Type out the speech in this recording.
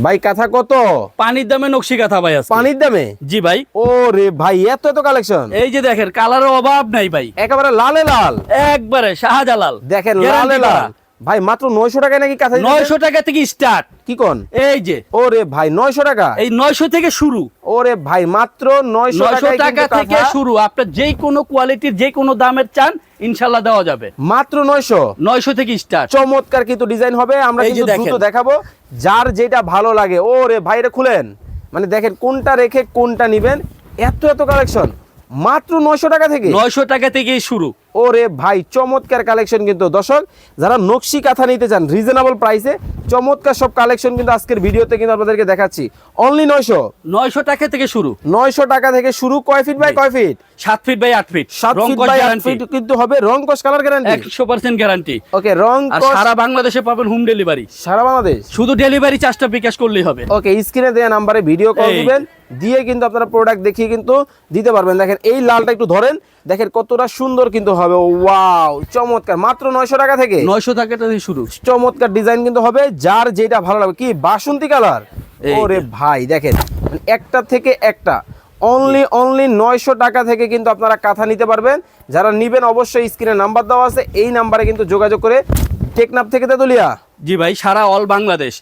ভাই কাঁথা কত? পানির দামে নকশি কাঁথা ভাই আছে। পানির দামে? জি ভাই। ওরে ভাই এত এত কালেকশন। এই যে দেখেন কালারের অভাব নাই ভাই, একেবারে লালে লাল, একবারে শাহজালাল। দেখেন লালে Guarantee লাল। করা। ভাই মাত্র 900 টাকায় নাকি কাঁথা দিতেছেন? 900 টাকা থেকে স্টার্ট। কি কোন? এই যে ওরে ভাই 900 টাকা। এই 900 থেকে শুরু। ওরে ভাই মাত্র 900 900 টাকায় টাকা কিন্তু থেকে কাঁথা। শুরু। আপনার যে কোনো কোয়ালিটির যে কোনো দামের চান ইনশাআল্লাহ দেওয়া যাবে। মাত্র 900। 900 থেকে স্টার্ট। চমৎকার কিন্তু ডিজাইন হবে, আমরা এই যে কিন্তু দ্রুত দেখেন। দেখাবো, যার যেটা ভালো লাগে। ওরে ভাই এটা খুলেন, মানে দেখেন কোনটা রেখে কোনটা নিবেন, এত এত কালেকশন মাত্র 900 টাকা থেকে। 900 টাকা থেকেই শুরু। ওরে ভাই চমৎকার কালেকশন কিন্তু দর্শক, যারা নকশি কাঁথা নিতে চান রিজনেবল প্রাইসে চমৎকার সব কালেকশন কিন্তু আজকের ভিডিওতে কিন্তু আপনাদেরকে দেখাচ্ছি। অনলি 900। 900 টাকা থেকে শুরু। 900 টাকা থেকে শুরু। কয় ফিট বাই কয় feet? 7 feet by 8 feet. 7 feet by 8 feet কিন্তু হবে, রং কস কালার গ্যারান্টি 100% গ্যারান্টি। ওকে, রং আর কস সারা বাংলাদেশে পাবেন হোম ডেলিভারি। সারা বাংলাদেশ। শুধু ডেলিভারি চার্জটা বিকাশ করলেই হবে। ওকে, স্ক্রিনে দেওয়া নাম্বারে ভিডিও কল এই। দিবেন, দিয়ে কিন্তু আপনারা প্রোডাক্ট দেখিয়ে কিন্তু দিতে পারবেন। দেখেন এই লালটা একটু ধরেন, দেখেন কতটা সুন্দর কিন্তু হবে। ওয়াও চমৎকার, মাত্র 900 টাকা থেকে 900 টাকা থেকে শুরু। চমৎকার ডিজাইন কিন্তু হবে, যার যেটা ভালো লাগবে। কি বাসন্তী কালার, এই ওরে ভাই দেখেন একটা থেকে একটা। অনলি 900 টাকা থেকে কিন্তু আপনারা কাঁথা নিতে পারবেন। যারা নিবেন অবশ্যই স্ক্রিনে নাম্বার দেওয়া আছে, এই নাম্বারে কিন্তু যোগাযোগ করে। টেকনাফ থেকে তেতুলিয়া। জি ভাই, সারা অল বাংলাদেশ।